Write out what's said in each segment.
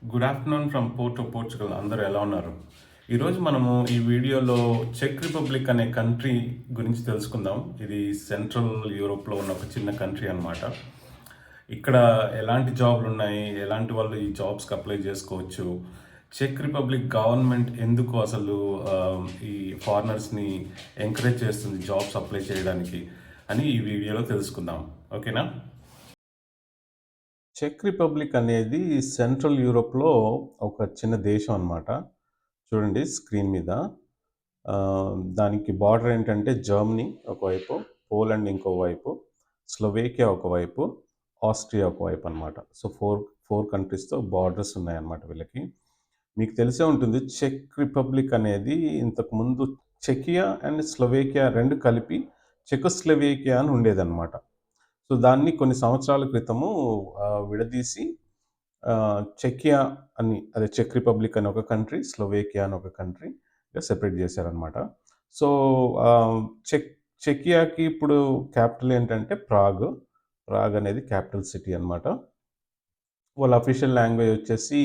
Good afternoon from Porto Portugal. అందరూ ఎలా ఉన్నారు? ఈరోజు మనము ఈ వీడియోలో చెక్ రిపబ్లిక్ అనే కంట్రీ గురించి తెలుసుకుందాం. ఇది సెంట్రల్ యూరోప్లో ఉన్న ఒక చిన్న కంట్రీ అన్నమాట. ఇక్కడ ఎలాంటి జాబ్లు ఉన్నాయి, ఎలాంటి వాళ్ళు ఈ జాబ్స్కి అప్లై చేసుకోవచ్చు, చెక్ రిపబ్లిక్ గవర్నమెంట్ ఎందుకు అసలు ఈ ఫారినర్స్ని ఎంకరేజ్ చేస్తుంది జాబ్స్ అప్లై చేయడానికి అని ఈ వీడియోలో తెలుసుకుందాం. ఓకేనా? చెక్ రిపబ్లిక్ అనేది సెంట్రల్ యూరోప్‌లో ఒక చిన్న దేశం అన్నమాట. చూడండి స్క్రీన్ మీద. దానికి బార్డర్ ఏంటంటే జర్మనీ ఒకవైపు, పోలాండ్ ఇంకోవైపు, స్లోవేకియా ఒకవైపు, ఆస్ట్రియా ఒకవైపు అన్నమాట. సో, 4 కంట్రీస్‌తో బార్డర్స్ ఉన్నాయన్నమాట వీళ్ళకి. మీకు తెలిసే ఉంటుంది చెక్ రిపబ్లిక్ అనేది ఇంతకుముందు చెకియా అండ్ స్లోవేకియా 2 కలిపి చెకోస్లోవేకియా అని ఉండేదన్నమాట. సో, దాన్ని కొన్ని సంవత్సరాల క్రితము విడదీసి చెకియా అని అదే చెక్ రిపబ్లిక్ అని ఒక కంట్రీ, స్లోవేకియా అని ఒక కంట్రీగా సెపరేట్ చేశారనమాట. సో, ఆహ్, చెక్ చెకియాకి ఇప్పుడు క్యాపిటల్ ఏంటంటే ప్రాగ్. ప్రాగ్ అనేది క్యాపిటల్ సిటీ అనమాట. వాళ్ళ అఫీషియల్ లాంగ్వేజ్ వచ్చేసి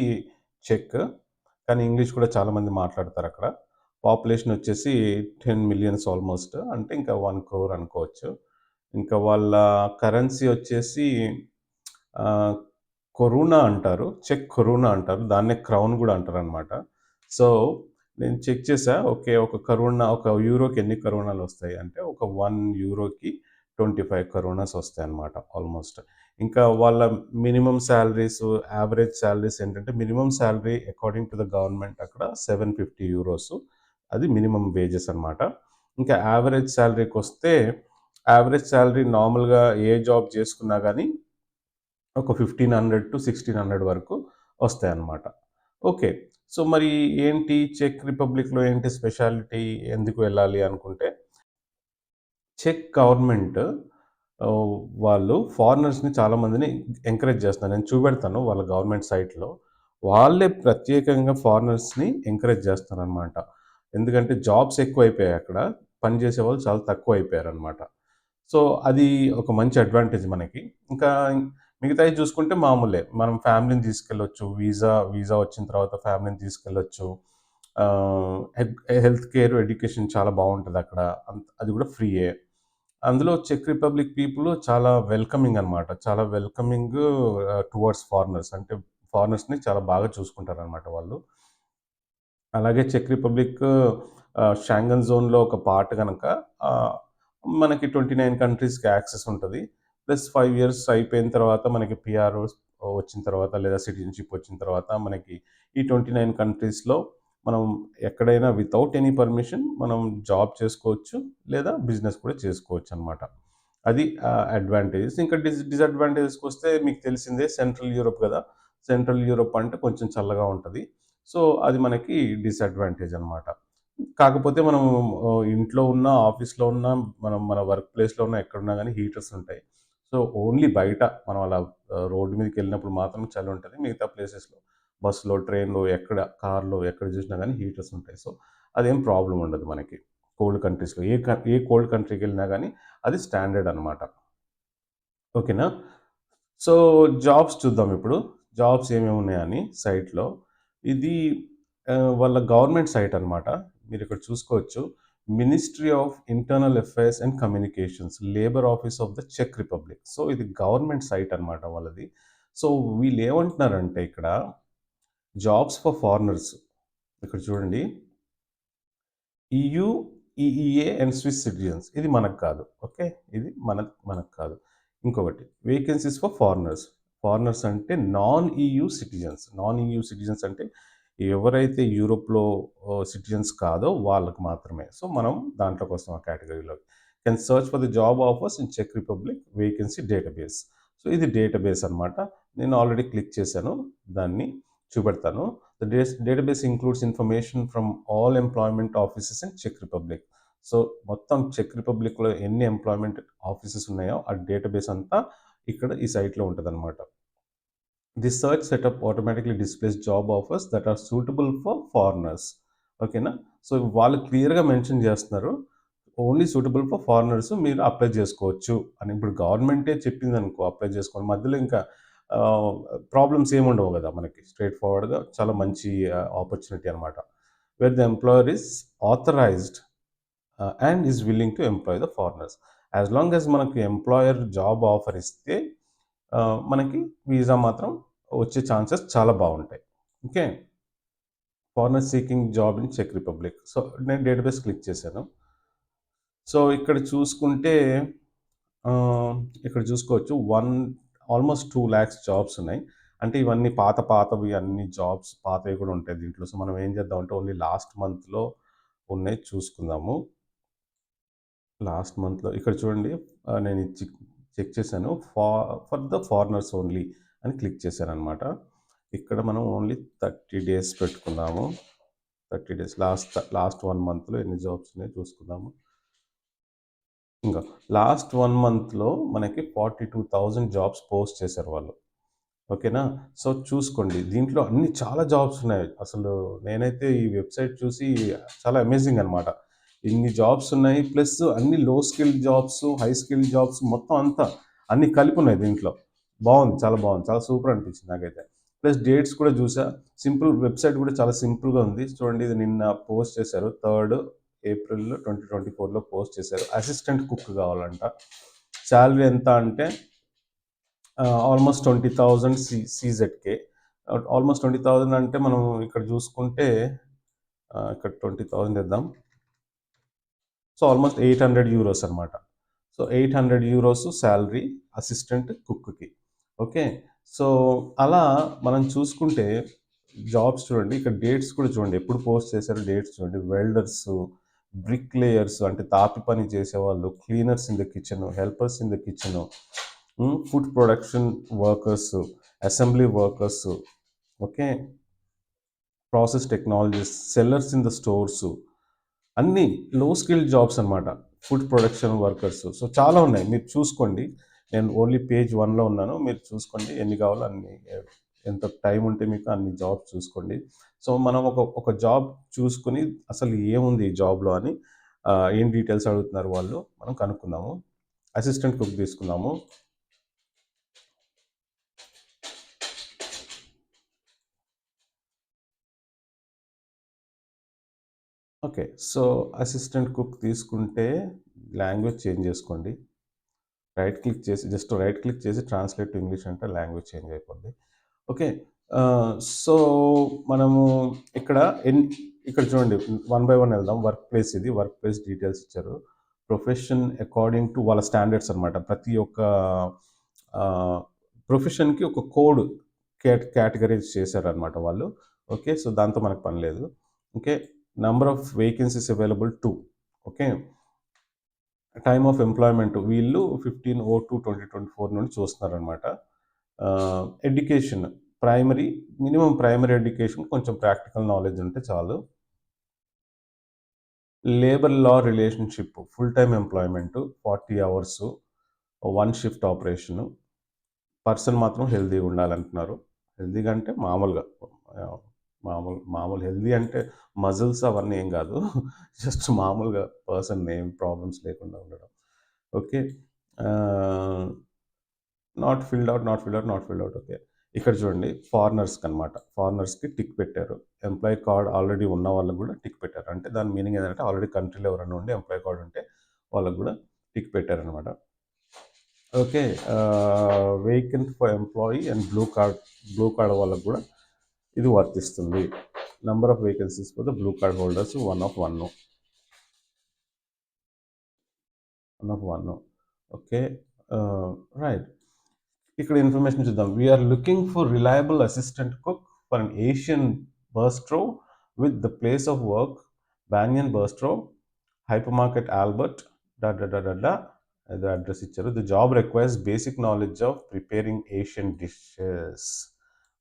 చెక్. కానీ ఇంగ్లీష్ కూడా చాలామంది మాట్లాడతారక్కడ. పాపులేషన్ వచ్చేసి 10 మిలియన్స్ ఆల్మోస్ట్. అంటే ఇంకా 1 క్రోర్ అనుకోవచ్చు. ఇంకా వాళ్ళ కరెన్సీ వచ్చేసి ఆహ్, కొరూనా అంటారు. చెక్ కొరూనా అంటారు. దాన్నే క్రౌన్ గూడా అంటారనమాట. సో, నేను చెక్ చేశా. ఓకే. ఒక యూరోకి ఎన్ని కరోనాలొస్తాయి అంటే, ఒక 1 యూరోకి 25 కరోనాస్ వస్తాయన్నమాట ఆల్మోస్ట్. ఇంకా వాళ్ళ మినిమమ్ సాలరీస్, యావరేజ్ సాలరీస్ ఏంటంటే, minimum salary according to the government అక్కడ 750 యూరోస్. అది మినిమమ్ వేజెస్ అనమాట. ఇంకా యావరేజ్ సాలరీకొస్తే, యావరేజ్ సాలరీ నార్మల్‌గా ఏ జాబ్ చేసుకున్నా గానీ ఒక 1500-1600 వరకు వస్తాయన్నమాట. ఓకే. సో, మరి ఏంటి చెక్ రిపబ్లిక్‌లో ఏంటి స్పెషాలిటీ? ఎందుకు వెళ్ళాలి అనుకుంటే, చెక్ గవర్నమెంట్ ఆహ్, వాళ్ళు ఫారినర్స్‌ని చాలామందిని ఎంకరేజ్ చేస్తున్నారు. నేను చూపెడతాను వాళ్ళ గవర్నమెంట్ సైట్‌లో. వాళ్ళే ప్రత్యేకంగా ఫారినర్స్‌ని ఎంకరేజ్ చేస్తారనమాట. ఎందుకంటే జాబ్స్ ఎక్కువైపోయాయి అక్కడ. పని చేసేవాళ్ళు చాలా తక్కువైపోయారనమాట. సో, అది ఒక మంచి అడ్వాంటేజ్ మనకి. ఇంకా మిగతాయి చూసుకుంటే మామూలే. మనం ఫ్యామిలీని తీసుకెళ్ళొచ్చు. వీసా వచ్చిన తర్వాత ఫ్యామిలీని తీసుకెళ్ళొచ్చు. ఆహ్, హెగ్ హెల్త్ కేర్, ఎడ్యుకేషన్ చాలా బావుంటదక్కడ. అది కూడా ఫ్రీయే. అందులో చెక్ రిపబ్లిక్ పీపుల్ చాలా వెల్కమింగ్ అనమాట. చాలా వెల్కమింగ్ టువర్డ్స్ ఫారినర్స్. అంటే ఫారినర్స్‌ని చాలా బాగా చూసుకుంటారనమాట వాళ్ళు. అలాగే చెక్ రిపబ్లిక్ షాంగన్ జోన్‌లో ఒక పార్ట్ గనక ఆహ్, మనకి 29 కంట్రీస్‌కి యాక్సెస్ ఉంటది. ప్లస్ 5 ఇయర్స్ అయిపోయిన తర్వాత మనకి పీఆర్ వచ్చిన తర్వాత లేదా సిటిజన్‌షిప్ వచ్చిన తర్వాత మనకి ఈ 29 కంట్రీస్‌లో మనం ఎక్కడైనా వితౌట్ ఎనీ పర్మిషన్ మనం జాబ్ చేసుకోవచ్చు. లేదా బిజినెస్ కూడా చేసుకోవచ్చనమాట. అది అడ్వాంటేజెస్. ఇంకా డిసడ్వాంటేజెస్‌కొస్తే మీకు తెలిసిందే సెంట్రల్ యూరోప్ గదా! సెంట్రల్ యూరోప్ అంటే కొంచెం చల్లగా ఉంటది. సో, అది మనకి డిసడ్వాంటేజ్ అనమాట. కాకపోతే మనం ఇంట్లో ఉన్నా, ఆఫీస్‌లో ఉన్నా, మనం మన వర్క్ ప్లేస్‌లో ఉన్నా, ఎక్కడున్నా గానీ హీటర్స్ ఉంటాయి. సో, ఓన్లీ బయట మనం అలా రోడ్డు మీదకెళ్ళినప్పుడు మాత్రం చలుంటది. మిగతా ప్లేసెస్‌లో బస్సులో, ట్రైన్‌లో కార్‌లో ఎక్కడ చూసినా గానీ హీటర్స్ ఉంటాయి. సో, అదేం ప్రాబ్లమ్ ఉండదు మనకి. కోల్డ్ కంట్రీస్‌లో ఏ కోల్డ్ కంట్రీకెళ్ళినా గానీ అది స్టాండర్డ్ అనమాట. ఓకేనా? సో, జాబ్స్ చూద్దాం ఇప్పుడు. జాబ్స్ ఏమేమి ఉన్నాయని సైట్‌లో. ఇది వాళ్ళ గవర్నమెంట్ సైట్ అనమాట. మీరిక్కడ చూసుకోవచ్చు. Ministry of internal affairs and communications, labour office of the చెక్ రిపబ్లిక్. సో, ఇది గవర్నమెంట్ సైట్ అనమాట వాళ్ళది. సో, వీళ్ళేమంటున్నారంటే ఇక్కడ జాబ్స్ ఫర్ ఫారినర్స్ ఇక్కడ చూడండి. EU, EEA and Swiss citizens. ఇది మనకు కాదు. ఓకే. ఇది మనకు కాదు. ఇంకొకటి వేకెన్సీస్ ఫర్ ఫారినర్స్. ఫారినర్స్ అంటే non EU citizens. Non EU citizens అంటే ఎవరైతే యూరోప్‌లో సిటిజన్స్ కాదో వాళ్ళకి మాత్రమే. సో, మనం దాంట్లోకొస్తాం ఆ కేటగరీలోకి. Can search for the job offers in చెక్ రిపబ్లిక్ వేకెన్సీ డేటాబేస్. సో, ఇది డేటాబేస్ అనమాట. నేను ఆల్రెడీ క్లిక్ చేశాను. దాన్ని చూపెడతాను. The database includes information from all employment offices in Czech Republic. So, మొత్తం చెక్ రిపబ్లిక్‌లో ఎన్ని ఎంప్లాయ్‌మెంట్ ఆఫీసెస్ ఉన్నాయో ఆ డేటాబేస్ అంతా ఇక్కడ ఈ సైట్‌లో ఉంటదనమాట. This search setup automatically displays job offers that are suitable for foreigners. ఓకేనా? సో, వాళ్ళు క్లియర్‌గా మెన్షన్ చేస్తున్నారు. ఓన్లీ సూటబుల్ ఫర్ ఫారినర్స్ మీరు అప్లై చేసుకోవచ్చు అని. ఇప్పుడు గవర్నమెంటే చెప్పిందనుకో అప్లై చేసుకోండి. మధ్యలో ఇంకా ప్రాబ్లమ్స్ ఏముండవు కదా మనకి. స్ట్రెయిట్ ఫార్వర్డ్‌గా చాలా మంచి ఆపర్చునిటీ అనమాట. Where the employer is authorised and is willing to employ the foreigners. As long as మనకి ఎంప్లాయర్ జాబ్ ఆఫర్ ఇస్తే మనకి వీసా మాత్రం వచ్చే ఛాన్సెస్ చాలా బాగుంటాయి. Okay. Foreigner seeking job in చెక్ రిపబ్లిక్. సో, నేను డేటాబేస్ క్లిక్ చేశాను. సో, ఇక్కడ చూసుకుంటే ఆహ్, ఇక్కడ చూసుకోవచ్చు ఆల్మోస్ట్ 2,00,000 జాబ్స్ ఉన్నాయి. అంటే ఇవన్నీ పాతవి అన్ని జాబ్స్ పాతవి కూడా ఉంటాయి దీంట్లో. సో, మనం ఏం చేద్దామంటే ఓన్లీ లాస్ట్ మంత్‌లో ఉన్నయి చూసుకుందాము. లాస్ట్ మంత్‌లో ఇక్కడ చూడండి. నేను ఇది చెక్ చేశాను. ఫర్ ద ఫారినర్స్ ఓన్లీ అని క్లిక్ చేశాననమాట. ఇక్కడ మనం ఓన్లీ 30 డేస్ పెట్టుకుందాము. 30 డేస్ లాస్ట్ 1 మంత్‌లో ఎన్ని జాబ్స్ ఉన్నాయో చూసుకుందాము. ఇంగో లాస్ట్ 1 మంత్‌లో మనకి 42,000 జాబ్స్ పోస్ట్ చేశారు వాళ్ళు. ఓకేనా? సో, చూసుకోండి. దీంట్లో అన్ని చాలా జాబ్స్ ఉన్నాయి. అసలు నేనైతే ఈ వెబ్‌సైట్ చూసి చాలా అమేజింగ్ అనమాట. ఇన్ని జాబ్స్ ఉన్నాయి. ప్లస్ అన్ని లో skill jobs, high skill jobs మొత్తం అంతా అన్నీ కలిపి ఉన్నాయి దీంట్లో. బావుంది. చాలా బావుంది. చాలా సూపర్ అనిపించింది నాకైతే. ప్లస్ డేట్స్ కూడా చూసా. వెబ్‌సైట్ కూడా చాలా సింపుల్‌గా ఉంది. చూడండి, ఇది నిన్న పోస్ట్ చేశారు. 3 ఏప్రిల్ 2024లో పోస్ట్ చేశారు. అసిస్టెంట్ కుక్ కావాలంట. సాలరీ ఎంత అంటే ఆల్మోస్ట్ 20,000 సీజెడ్‌కే. ఆల్మోస్ట్ 20,000 అంటే మనం ఇక్కడ చూసుకుంటే ఇక్కడ 20,000 ఇద్దాం. సో, ఆల్మోస్ట్ 800 యూరోస్ అనమాట. సో, 800 యూరోస్ సాలరీ అసిస్టెంట్ కుక్‌కి. ఓకే. సో, అలా మనం చూసుకుంటే జాబ్స్ చూడండి. ఇక్కడ డేట్స్ కూడా చూడండి. ఎప్పుడు పోస్ట్ చేశారో డేట్స్ చూడండి. వెల్డర్సు, బ్రిక్ లేయర్స్ అంటే తాపి పని చేసేవాళ్ళు, cleaners in the kitchen, helpers in the kitchen, food production workers, assembly workers, okay, process technologies, sellers in the stores, అన్నీ లో స్కిల్ జాబ్స్ అనమాట. Food production workers. సో, చాలా ఉన్నాయి. మీరు చూసుకోండి. నేను ఓన్లీ పేజ్ 1లో ఉన్నాను. మీరు చూసుకోండి. ఎన్ని కావాలో అన్ని, ఎంత టైం ఉంటే మీకు అన్ని జాబ్స్ చూసుకోండి. సో, మనం ఒక జాబ్ చూసుకొని అసలు ఏముంది ఈ జాబ్‌లో అని ఏం డీటెయిల్స్ అడుగుతున్నారు వాళ్ళు మనం కనుక్కుందాము. అసిస్టెంట్ కుక్ తీసుకుందాము. ఓకే. సో, అసిస్టెంట్ కుక్ తీసుకుంటే లాంగ్వేజ్ చేంజ్ చేసుకోండి. రైట్ క్లిక్ చేసి ట్రాన్స్లేట్ టు ఇంగ్లీష్ అంటే లాంగ్వేజ్ చేంజ్ అయిపోద్ది. ఓకే. సో, మనము ఇక్కడ ఎన్ ఇక్కడ చూడండి, వన్ బై వన్ వెళ్దాం. వర్క్ ప్లేస్ ఇది. వర్క్ ప్లేస్ డీటెయిల్స్ ఇచ్చారు. ప్రొఫెషన్ అకార్డింగ్ టు వాళ్ళ స్టాండర్డ్స్ అనమాట. ప్రతి ఒక్క ఆహ్, ప్రొఫెషన్‌కి ఒక కోడ్ కేటగరైజ్ చేశారనమాట వాళ్ళు. ఓకే. సో, దాంతో మనకు పని లేదు. Okay. Number of vacancies available 2. Okay. Time of employment వీళ్ళు 15/02/2024 నుండి చూస్తున్నారనమాట. ఎడ్యుకేషన్ మినిమమ్ ప్రైమరీ ఎడ్యుకేషన్, కొంచెం ప్రాక్టికల్ నాలెడ్జ్ ఉంటే చాలు. Labour law relationship, full time employment 40 hours, 1 shift operation. Person మాత్రం హెల్తీగా ఉండాలంటున్నారు. హెల్తీగా అంటే మామూలుగా, ఆహ్, మామూలు హెల్తీ అంటే మజిల్స్ అవన్నీ ఏం కాదు. జస్ట్ మామూలుగా పర్సన్ ఏం ప్రాబ్లమ్స్ లేకుండా ఉండడం. ఓకే. ఆహ్, నాట్ ఫిల్డ్ ఔట్. ఓకే. ఇక్కడ చూడండి, ఫారినర్స్‌కనమాట. ఫారినర్స్‌కి టిక్ పెట్టారు. ఎంప్లాయీ కార్డ్ ఆల్రెడీ ఉన్న వాళ్ళకి కూడా టిక్ పెట్టారు. అంటే దాని మీనింగ్ ఏందంటే ఆల్రెడీ కంట్రీలో ఎవరైనా ఉండి ఎంప్లాయీ కార్డ్ ఉంటే వాళ్ళకి కూడా టిక్ పెట్టారనమాట. Okay. Vacant for employee and blue card వాళ్ళకి కూడా ఇది వర్తిస్తుంది. Number of vacancies for the blue card holders 1 of 1. Okay. Right. ఇక్కడ ఇన్ఫర్మేషన్ చూద్దాం. We are looking for reliable assistant cook for an Asian bistro with the place of work Banyan bistro, hyper market Albert, డా ఏదో address ఇచ్చారు. The job requires basic knowledge of preparing Asian dishes,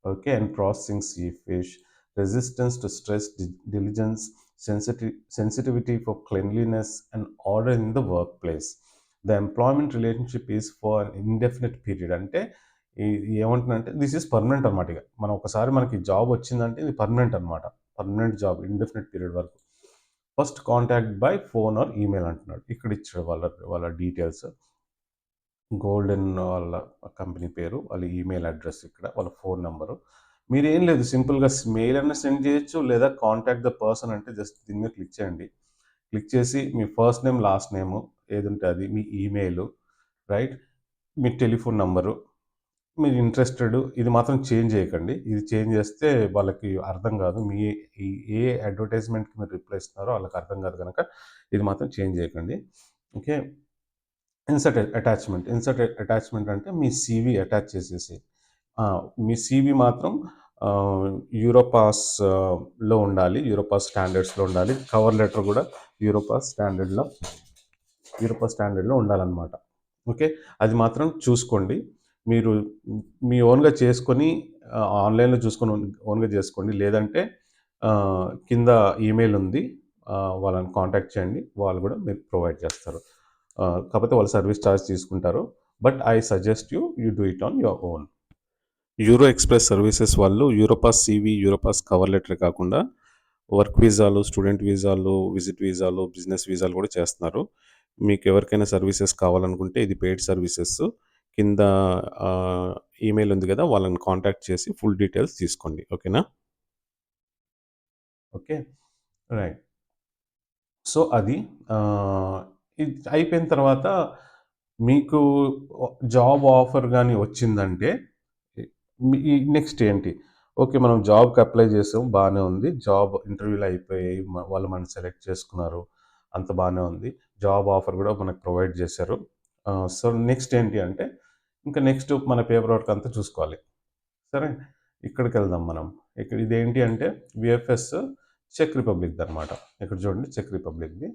okay, and processing sea fish, resistance to stress, diligence, sensitivity for cleanliness and order in the work place. The employment relationship is for an indefinite period. అంటే ఏమంటుందంటే this is permanent అనమాట. ఇక మనం ఒకసారి మనకి job వచ్చిందంటే ఇది permanent అనమాట. పర్మనెంట్ జాబ్ ఇండెఫినిట్ పీరియడ్ వరకు. First contact by phone are email అంటున్నాడు. ఇక్కడ ఇచ్చాడు వాళ్ళ వాళ్ళ డీటెయిల్స్. గోల్డెన్ వాళ్ళ కంపెనీ పేరు, వాళ్ళ ఈమెయిల్ అడ్రస్ ఇక్కడ, వాళ్ళ ఫోన్ నంబరు. మీరేం లేదు సింపుల్‌గా మెయిల్ అన్నా సెండ్ చేయొచ్చు, లేదా కాంటాక్ట్ ద పర్సన్ అంటే జస్ట్ దీని మీద క్లిక్ చేయండి. క్లిక్ చేసి మీ ఫస్ట్ నేమ్, లాస్ట్ నేము ఏదుంటే అది, మీ ఈమెయిలు, రైట్? మీ టెలిఫోన్ నంబరు, మీరు ఇంట్రెస్టెడ్ ఇది మాత్రం చేంజ్ చేయకండి. ఇది చేంజ్ చేస్తే వాళ్ళకి అర్థం కాదు. మీ ఈ ఏ అడ్వర్టైజ్‌మెంట్‌కి మీరు రిప్లై ఇస్తున్నారో వాళ్ళకి అర్థం కాదు గనక ఇది మాత్రం చేంజ్ చేయకండి. ఓకే. ఇన్సర్ట్ అటాచ్‌మెంట్ అంటే మీ సీవీ అటాచ్ చేసేసి ఆ! మీ సీవీ మాత్రం ఆహ్, యూరోపాస్ లో ఉండాలి. యూరోపాస్ స్టాండర్డ్స్‌లో ఉండాలి. కవర్ లెటర్ కూడా యూరోపాస్ స్టాండర్డ్‌లో ఉండాలన్నమాట. ఓకే. అది మాత్రం చూసుకోండి. మీరు మీ ఓన్‌గా చేసుకొని ఆన్‌లైన్‌లో చూసుకొని ఓన్‌గా చేసుకోండి. లేదంటే కింద ఈమెయిల్ ఉంది. వాళ్ళని కాంటాక్ట్ చేయండి. వాళ్ళు కూడా మీకు ప్రొవైడ్ చేస్తారు. కాకపోతే వాళ్ళు సర్వీస్ చార్జ్ తీసుకుంటారు. But I suggest you do it on your own. Euro express services వాళ్ళు యూరోపాస్ సీవీ, యూరోపాస్ కవర్ లెటర్ కాకుండా వర్క్ వీసాలు, స్టూడెంట్ వీసాలు, విజిట్ వీసాలు, బిజినెస్ వీసాలు కూడా చేస్తున్నారు. మీకు ఎవరికైనా సర్వీసెస్ కావాలనుకుంటే ఇది పెయిడ్ సర్వీసెస్. కింద ఆహ్, ఈమెయిల్ ఉంది కదా! వాళ్ళని కాంటాక్ట్ చేసి ఫుల్ డీటెయిల్స్ తీసుకోండి. ఓకేనా? ఓకే. రైట్. సో, అది ఇది అయిపోయిన తర్వాత మీకు జాబ్ ఆఫర్ గాని వచ్చిందంటే ఈ నెక్స్ట్ ఏంటి? ఓకే. మనం జాబ్‌కి అప్లై చేసాం. బానే ఉంది. జాబ్ ఇంటర్వ్యూలు అయిపోయాయి. వాళ్ళు మనల్ని సెలెక్ట్ చేసుకున్నారు. అంత బానే ఉంది. జాబ్ ఆఫర్ కూడా మనకు ప్రొవైడ్ చేశారు. సో, నెక్స్ట్ ఏంటి అంటే, ఇంకా నెక్స్ట్ మన పేపర్ వర్క్ అంతా చూసుకోవాలి. సరే? ఇక్కడికెళ్దాం మనం. ఇక్కడ ఇదేంటి అంటే వీఎఫ్ఎస్ చెక్ రిపబ్లిక్‌దనమాట. ఇక్కడ చూడండి చెక్ రిపబ్లిక్‌ది.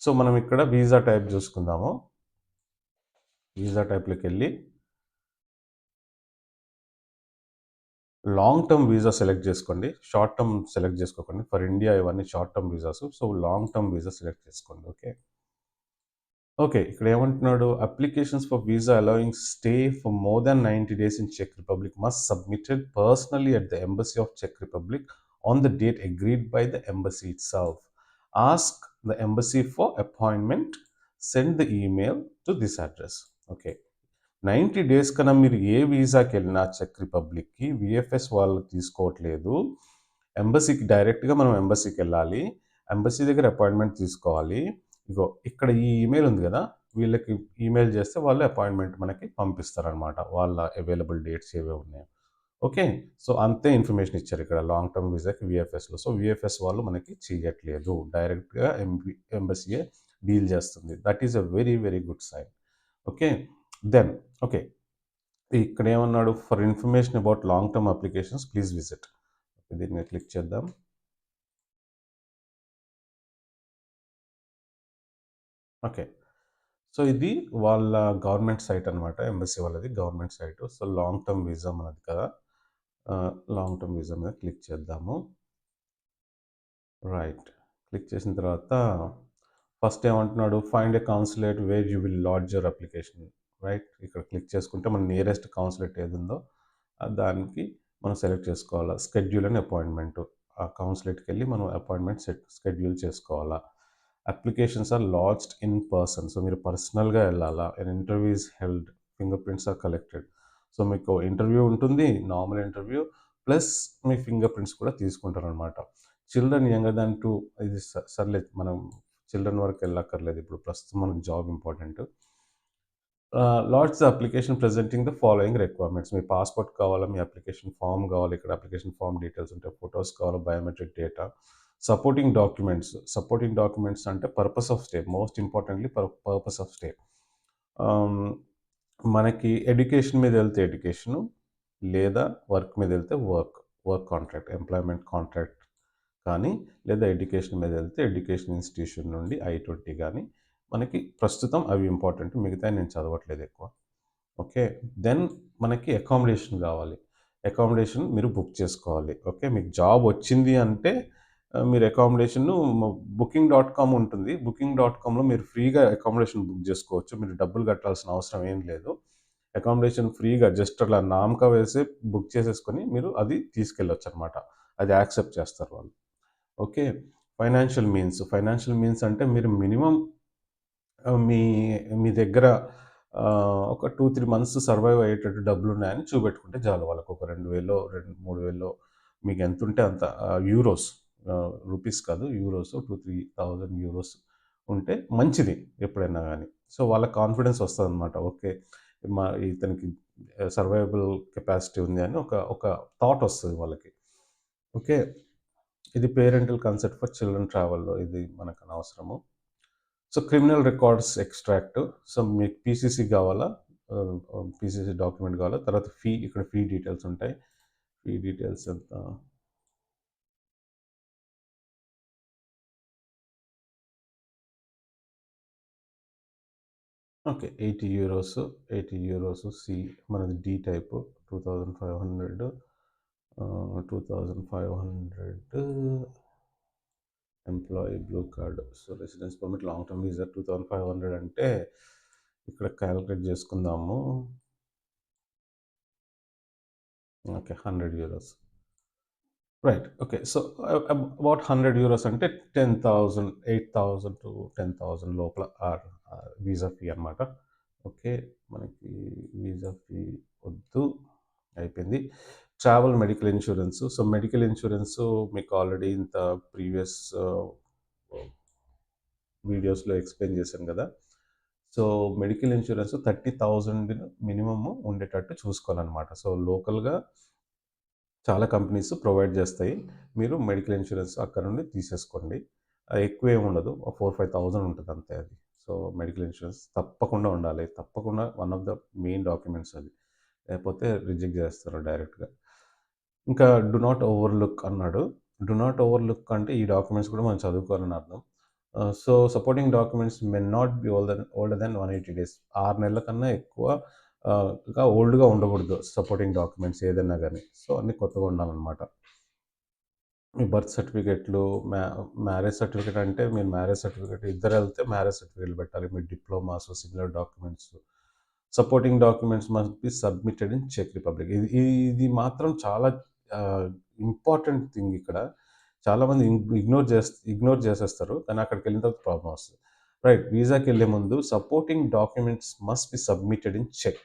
సో, మనం ఇక్కడ వీసా టైప్ చూసుకుందాము. Visa టైప్‌లోకెళ్ళి long term visa select చేసుకోండి. షార్ట్ టర్మ్ సెలెక్ట్ చేసుకోకండి. ఫర్ ఇండియా ఇవన్నీ short term visas. So, long term visa select చేసుకోండి. ఓకే. ఓకే. ఇక్కడ ఏమంటున్నాడు? Applications for visa allowing stay for more than 90 days in చెక్ republic must submitted personally at the embassy of check republic on the date agreed by the embassy itself. Ask the embassy for appointment. Send the email to this address. Okay. 90 days కన్నా మీరు ఏ వీసాకి వెళ్ళినా check రిపబ్లిక్కి VFS వాళ్ళు తీసుకోవట్లేదు. ఎంబసీకి డైరెక్ట్గా మనం ఎంబసీకి వెళ్ళాలి. Embassy దగ్గర appointment తీసుకోవాలి. ఇగో ఇక్కడ ఈ ఈమెయిల్ ఉంది కదా, వీళ్ళకి ఈమెయిల్ చేస్తే వాళ్ళు అపాయింట్మెంట్ మనకి పంపిస్తారనమాట. వాళ్ళ అవైలబుల్ డేట్స్ ఏవే ఉన్నాయో. ఓకే. సో అంతే ఇన్ఫర్మేషన్ ఇచ్చారు ఇక్కడ లాంగ్ టర్మ్ వీసాకి విఎఫ్ఎస్లో. సో విఎఫ్ఎస్ వాళ్ళు మనకి చేయట్లేదు, డైరెక్ట్గా ఎంబసీయే డీల్ చేస్తుంది. That is a very very good sign. Okay. Then okay. ఇక్కడ ఏమన్నాడు? For information about long term applications please visit. దీని మీద క్లిక్ చేద్దాం. ఓకే. సో ఇది వాళ్ళ గవర్నమెంట్ సైట్ అనమాట. ఎంబసీ వాళ్ళది government site. So long term visa మనది కదా! లాంగ్ టర్మ్ వీసా మీద క్లిక్ చేద్దాము. రైట్. క్లిక్ చేసిన తర్వాత ఫస్ట్ ఏమంటున్నాడు? Find a consulate where you will lodge your application. Right. ఇక్కడ క్లిక్ చేసుకుంటే మన నియరెస్ట్ కౌన్సిలేట్ ఏదుందో దానికి మనం సెలెక్ట్ చేసుకోవాలా. Schedule and appointment. ఆ కౌన్సిలేట్‌కి వెళ్ళి మనం అపాయింట్మెంట్ షెడ్యూల్ చేసుకోవాలా. Applications are lodged in person. So మీరు పర్సనల్‌గా వెళ్ళాలా. An interview is held. Finger prints are collected. So మీకు ఇంటర్వ్యూ ఉంటుంది. నార్మల్ ఇంటర్వ్యూ ప్లస్ మీ ఫింగర్ ప్రింట్స్ కూడా తీసుకుంటారనమాట. చిల్డ్రన్ యంగర్ దాన్ టు ఇది సర్లే మనం చిల్డ్రన్ వరకు వెళ్ళక్కర్లేదు. ఇప్పుడు ప్రస్తుతం మనకు job important. Lodge the application presenting the following requirements. మీ పాస్‌పోర్ట్ కావాలా, మీ అప్లికేషన్ ఫార్మ్ కావాలి. ఇక్కడ అప్లికేషన్ ఫార్మ్ డీటెయిల్స్ ఉంటాయి. ఫోటోస్ కావాలా, biometric data, supporting documents. Supporting documents అంటే purpose of stay. Most importantly purpose of stay. Ah, మనకి education మీద వెళ్తే ఎడ్యుకేషను, లేదా వర్క్ మీద వెళ్తే వర్క్ కాంట్రాక్ట్, ఎంప్లాయ్‌మెంట్ కాంట్రాక్ట్ కానీ, లేదా ఎడ్యుకేషన్ మీద వెళ్తే ఎడ్యుకేషన్ ఇన్‌స్టిట్యూషన్ నుండి I-20 గానీ, మనకి ప్రస్తుతం అవి ఇంపార్టెంట్. మిగతాయి నేను చదవట్లేదు ఎక్కువ. ఓకే. దెన్ మనకి అకామిడేషన్ గావాలి. అకామిడేషన్ మీరు బుక్ చేసుకోవాలి. ఓకే. మీకు జాబ్ వచ్చింది అంటే మీరు అకామిడేషను బుకింగ్ డాట్ కామ్ ఉంటుంది. బుకింగ్ డాట్ కామ్‌లో మీరు ఫ్రీగా అకామిడేషన్ బుక్ జేసుకోవచ్చు. మీరు డబ్బులు కట్టాల్సిన అవసరం ఏం లేదు. అకామిడేషన్ ఫ్రీగా జస్ట్ అట్లా నామకా వేసి బుక్ చేసేసుకొని మీరు అది తీసుకెళ్ళొచ్చనమాట. అది యాక్సెప్ట్ చేస్తారు వాళ్ళు. ఓకే. ఫైనాన్షియల్ మీన్స్ అంటే మీరు మినిమమ్ మీ మీ దగ్గర ఒక 2, 3 మంత్స్ సర్వైవ్ అయ్యేటట్టు డబ్బులున్నాయని చూపెట్టుకుంటే చాలు వాళ్ళకి. ఒక 2000 3,000 మీకెంతుంటే అంత యూరోస్, రూపీస్ కాదు, యూరోస్ 2, 3,000 యూరోస్ ఉంటే మంచిది ఎప్పుడైనా గానీ. సో, వాళ్ళకి కాన్ఫిడెన్స్ వస్తదనమాట. ఓకే. ఇతనికి సర్వైవబుల్ కెపాసిటీ ఉంది అని ఒక ఒక థాట్ వస్తది వాళ్ళకి. ఓకే. ఇది పేరెంటల్ కన్సెంట్ ఫర్ చిల్డ్రన్ ట్రావెల్‌లో ఇది మనకనవసరము. So, criminal records extract. So, మీకు పీసీసీ గావాలా? పీసీసీ డాక్యుమెంట్ గావాలా? తర్వాత ఇక్కడ ఫీ డీటెయిల్స్ ఉంటాయి. ఫీ డీటెయిల్స్ ఎంత? ఓకే. €80, €80 మనది D type 2500, 2500 employee blue card. So, residence permit long term visa 2500 అంటే ఇక్కడ కాలిక్యులేట్ చేసుకుందాము. Okay. €100. Right. Okay. So, about €100 అంటే 10,000, 8,000 టు 10,000 లోపల వీసా ఫీ అనమాట. ఓకే. మనకి వీసా ఫీ వద్దు. అయిపోయింది. Travel medical insurance. So, medical insurance మీకు ఆల్రెడీ ఇంత ప్రీవియస్ వీడియోస్‌లో ఎక్స్‌ప్లెయిన్ చేశాను గదా! సో, మెడికల్ ఇన్సూరెన్స్ 30,000 మినిమమ్ ఉండేటట్టు చూసుకోవాలనమాట. సో, లోకల్‌గా చాలా కంపెనీస్ ప్రొవైడ్ చేస్తాయి. మీరు మెడికల్ ఇన్సూరెన్స్ అక్కడ నుండి తీసేసుకోండి. ఎక్కువేమి ఉండదు. ఒక 4, 5,000 ఉంటది అంతే అది. సో, మెడికల్ ఇన్సూరెన్స్ తప్పకుండా ఉండాలి. తప్పకుండా one of the main documents అది. లేకపోతే రిజెక్ట్ చేస్తారు డైరెక్ట్‌గా. ఇంకా డు నాట్ ఓవర్‌లుక్ అన్నాడు. డు నాట్ ఓవర్‌లుక్ అంటే ఈ డాక్యుమెంట్స్ కూడా మనం చదువుకోవాలని అర్థం. So, supporting documents may not be older than 180 days. 6 నెలల కన్నా ఎక్కువ ఇంకా ఓల్డ్‌గా ఉండకూడదు సపోర్టింగ్ డాక్యుమెంట్స్ ఏదైనా గాని. సో, అన్నీ కొత్తగా ఉండాలనమాట. మీ బర్త్ సర్టిఫికేట్‌లు, మ్యారేజ్ సర్టిఫికేట్ అంటే మీరు మ్యారేజ్ సర్టిఫికేట్ ఇద్దరెళ్తే మ్యారేజ్ సర్టిఫికేట్‌లు పెట్టాలి. మీ diplomas, similar documents. Supporting documents must be submitted in చెక్ రిపబ్లిక్. ఇది మాత్రం చాలా ఆహ్, ఇంపార్టెంట్ థింగ్ ఇక్కడ. చాలామంది ఇగ్నోర్ చేసేస్తారు. కానీ అక్కడికెళ్ళిన తర్వాత ప్రాబ్లమ్ వస్తది. రైట్. వీసాకెళ్ళే ముందు supporting documents must be submitted in చెక్.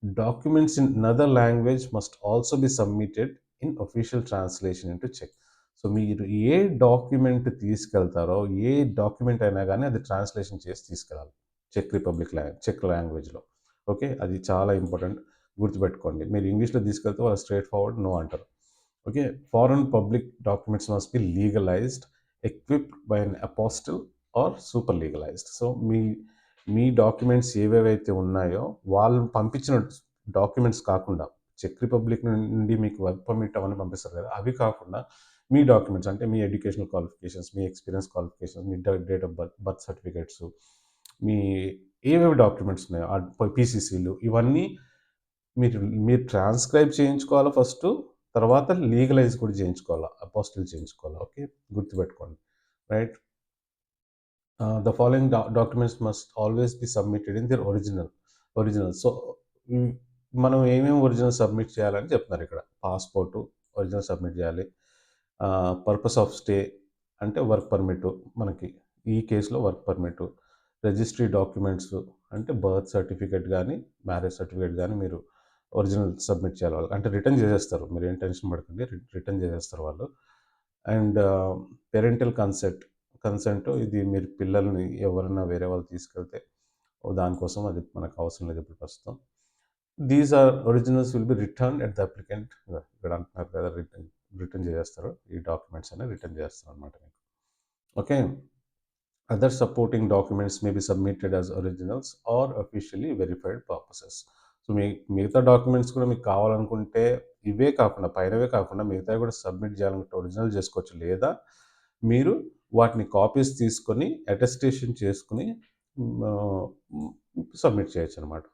Documents in another language must also be submitted in official translation into చెక్. సో, మీరు ఏ డాక్యుమెంట్ తీసుకెళ్తారో, ఏ డాక్యుమెంట్ అయినా గాని అది ట్రాన్స్‌లేషన్ చేసి తీసుకెళ్ళాలి. చెక్ లాంగ్వేజ్‌లో. ఓకే. అది చాలా ఇంపార్టెంట్. గుర్తుపెట్టుకోండి. మీరు ఇంగ్లీష్‌లో తీసుకెళ్తే వాళ్ళు స్ట్రెయిట్ ఫార్వర్డ్ నో అంటారు. Okay. Foreign public documents must be legalised, equipped by an apostille or super legalised. So, మీ డాక్యుమెంట్స్ ఏవేవైతే ఉన్నాయో, వాళ్ళు పంపించిన డాక్యుమెంట్స్ కాకుండా, చెక్ రిపబ్లిక్ నుండి మీకు వర్క్ పర్మిట్ అవన్నీ పంపిస్తారు కదా! అవి కాకుండా మీ డాక్యుమెంట్స్ అంటే మీ ఎడ్యుకేషనల్ క్వాలిఫికేషన్స్, మీ ఎక్స్‌పీరియన్స్ క్వాలిఫికేషన్స్, మీ డేట్ ఆఫ్ బర్త్ సర్టిఫికేట్స్, మీ ఏవేవి డాక్యుమెంట్స్ ఉన్నాయో పీసీసీలు ఇవన్నీ మీరు మీరు ట్రాన్స్‌క్రైబ్ చేయించుకోవాలా ఫస్టు. తర్వాత లీగలైజ్ కూడా చేయించుకోవాలా. అపోస్టిల్ చేయించుకోవాలా. ఓకే. గుర్తుపెట్టుకోండి. Right. The following documents must always be submitted in there original. So, హ్మ్, మనం ఏమేమి ఒరిజినల్ సబ్మిట్ చేయాలని చెప్తున్నారు ఇక్కడ. పాస్‌పోర్టు ఒరిజినల్ సబ్మిట్ చేయాలి. పర్పస్ ఆఫ్ స్టే అంటే వర్క్ పర్మిట్ మనకి. ఈ కేస్‌లో వర్క్ పర్మిట్. రిజిస్ట్రీ డాక్యుమెంట్స్ అంటే బర్త్ సర్టిఫికేట్ గానీ, మ్యారేజ్ సర్టిఫికేట్ గానీ మీరు ఒరిజినల్ సబ్మిట్ చేయాలి వాళ్ళకి. అంటే రిటర్న్ చేసేస్తారు. మీరేం టెన్షన్ పడకండి. రిటర్న్ చేసేస్తారు వాళ్ళు. అండ్ పేరెంటల్ కన్సెంట్ ఇది మీరు పిల్లల్ని ఎవరైనా వేరే వాళ్ళు తీసుకెళ్తే దానికోసం అది మనకు అవసరం లేదు ఇప్పుడు ప్రస్తుతం. These are originals will be returned at the applicant. ఇక్కడ అంటున్నారు కదా రిటర్న్ చేసేస్తారు. ఈ డాక్యుమెంట్స్ అన్ని రిటర్న్ చేస్తారనమాట మీకు. Okay. Other supporting documents may be submitted as originals or officially verified purposes. So, మిగతా డాక్యుమెంట్స్ కూడా మీకు కావాలనుకుంటే ఇవే కాకుండా పైనవే కాకుండా మిగతావి కూడా సబ్మిట్ చేయాలనుకుంటే ఒరిజినల్ చేసుకోవచ్చు. లేదా మీరు వాటిని కాపీస్ తీసుకొని అటెస్టేషన్ చేసుకొని ఆహ్, సబ్మిట్ చేయొచ్చనమాట.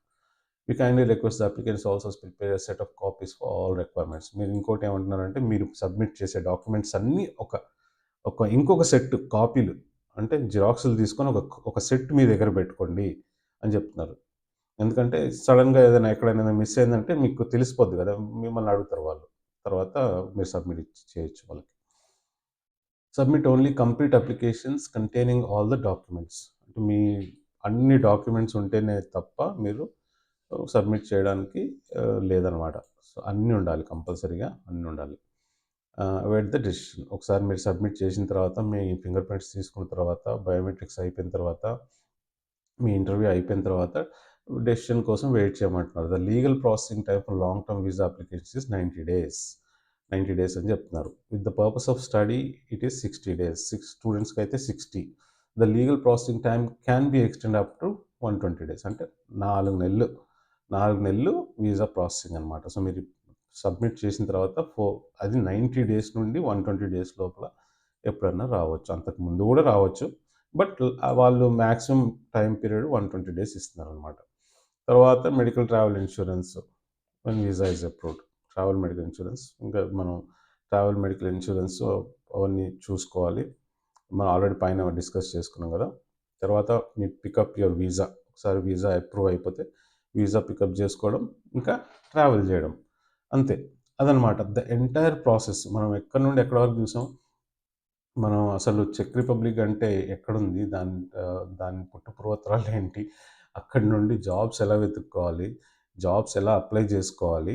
We kindly request the applicants also prepare a set of copies for all requirements. మీరు ఇంకోటి ఏమంటున్నారంటే మీరు సబ్మిట్ చేసే డాక్యుమెంట్స్ అన్నీ ఇంకొక సెట్ కాపీలు అంటే జిరాక్స్‌లు తీసుకొని ఒక సెట్ మీ దగ్గర పెట్టుకోండి అని చెప్తున్నారు. ఎందుకంటే సడెన్‌గా ఏదైనా ఎక్కడైనా మిస్ అయిందంటే మీకు తెలిసిపోద్ది కదా! మిమ్మల్ని అడుగుతారు వాళ్ళు. తర్వాత మీరు సబ్మిట్ చేయొచ్చు వాళ్ళకి. Submit only complete applications containing all the documents. అంటే అన్ని డాక్యుమెంట్స్ ఉంటేనే తప్ప మీరు సబ్మిట్ చేయడానికి లేదనమాట. సో, అన్నీ ఉండాలి, కంపల్సరీగా అన్నీ ఉండాలి. Await the decision. ఒకసారి మీరు సబ్మిట్ చేసిన తర్వాత, మీ ఫింగర్ ప్రింట్స్ తీసుకున్న తర్వాత, బయోమెట్రిక్స్ అయిపోయిన తర్వాత, మీ ఇంటర్వ్యూ అయిపోయిన తర్వాత డెసిషన్ కోసం వెయిట్ చేయమంటున్నారు. The legal processing time for long term visa applications is 90 days. 90 days అని చెప్తున్నారు. With the purpose of study it is 60 days. స్టూడెంట్స్‌కి అయితే 60. The legal processing time can be extend up to 120 days. అంటే 4 నెలలు. 4 నెలలు visa processing అనమాట. So, మీరు submit చేసిన తర్వాత అది 90 డేస్ నుండి 120 డేస్ లోపల ఎప్పుడన్నా రావచ్చు. అంతకు ముందు కూడా రావచ్చు. బట్ వాళ్ళు మాక్సిమం టైమ్ పీరియడ్ 120 డేస్ ఇస్తున్నారనమాట. తర్వాత medical travel insurance when visa is approved. Travel medical insurance, ఇంకా మనం ట్రావెల్ మెడికల్ ఇన్సూరెన్స్ అవన్నీ చూసుకోవాలి. మనం ఆల్రెడీ పైన డిస్కస్ చేసుకున్నాం కదా. తర్వాత మీ పికప్ యువర్ వీసా. ఒకసారి వీసా అప్రూవ్ అయిపోతే వీసా పికప్ చేసుకోవడం, ఇంకా ట్రావెల్ చేయడం, అంతే. అదనమాట ద ఎంటైర్ ప్రాసెస్. మనం ఎక్కడి నుండి ఎక్కడి వరకు చూసాం. మనం అసలు చెక్ రిపబ్లిక్ అంటే ఎక్కడుంది? దాని పుట్టుపూర్వోత్తరాలేంటి? అక్కడి నుండి జాబ్స్ ఎలా వెతుక్కోవాలి? జాబ్స్ ఎలా అప్లై చేసుకోవాలి?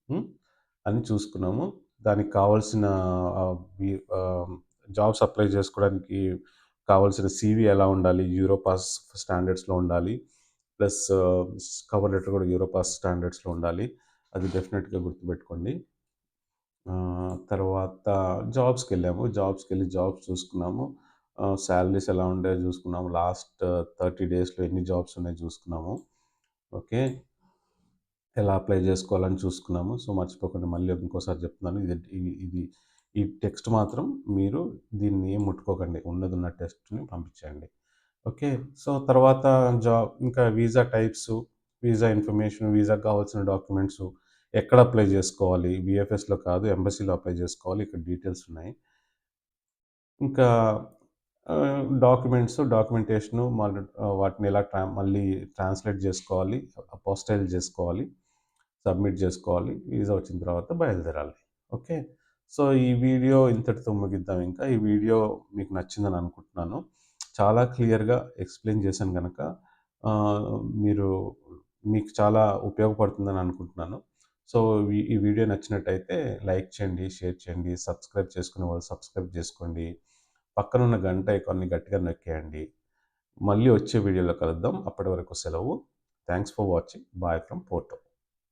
హ్మ్. అని చూసుకున్నాము. దానికి కావాల్సిన ఆహ్, వి ఆహ్, జాబ్స్ అప్లై చేసుకోవడానికి కావాల్సిన సీవీ ఎలా ఉండాలి? యూరోపాస్ స్టాండర్డ్స్‌లో ఉండాలి. ప్లస్ కవర్ లెటర్ కూడా యూరోపాస్ స్టాండర్డ్స్‌లో ఉండాలి. అది డెఫినిట్‌గా గుర్తుపెట్టుకోండి. తర్వాత జాబ్స్‌కెళ్ళి జాబ్స్ చూసుకున్నాము. సాలరీస్ ఎలా ఉండేయో చూసుకున్నాము. లాస్ట్ 30 డేస్‌లో ఎన్ని జాబ్స్ ఉన్నాయో చూసుకున్నాము. ఓకే. ఎలా అప్లై చేసుకోవాలని చూసుకున్నాము. సో, మర్చిపోకుండా మళ్ళీ ఇంకోసారి చెప్తున్నాను. ఇది ఈ టెక్స్ట్ మాత్రం మీరు దీన్ని ఏం ముట్టుకోకండి. ఉన్నదున్న టెక్స్ట్‌ని పంపించేయండి. ఓకే. సో, తర్వాత ఇంకా వీసా టైప్సు, వీసా ఇన్ఫర్మేషన్, వీసాకి కావాల్సిన డాక్యుమెంట్సు, ఎక్కడ అప్లై చేసుకోవాలి? వీఎఫ్ఎస్‌లో కాదు, ఎంబసీలో అప్లై చేసుకోవాలి. ఇక్కడ డీటెయిల్స్ ఉన్నాయి. ఇంకా డాక్యుమెంటేషను వాటిని ఎలా మళ్ళీ ట్రాన్స్‌లేట్ జేసుకోవాలి, అపోస్టైల్ జేసుకోవాలి, సబ్మిట్ జేసుకోవాలి. వీసా వచ్చిన తర్వాత బయలుదేరాలి. ఓకే. సో, ఈ వీడియో ఇంతటితో ముగిద్దాం ఇంకా. ఈ వీడియో మీకు నచ్చిందని అనుకుంటున్నాను. చాలా క్లియర్‌గా ఎక్స్‌ప్లెయిన్ చేశాను గనక ఆహ్, మీరు మీకు చాలా ఉపయోగపడుతుందని అనుకుంటున్నాను. సో, ఈ వీడియో నచ్చినట్టయితే లైక్ చేయండి, షేర్ చేయండి, సబ్స్క్రైబ్ చేసుకునే వాళ్ళు సబ్స్క్రైబ్ చేసుకోండి. పక్కనున్న గంట ఐకాన్‌ని గట్టిగా నొక్కేయండి. మళ్ళీ వచ్చే వీడియోలో కలుద్దాం. అప్పటి వరకు సెలవు. Thanks for watching. Bye from Porto.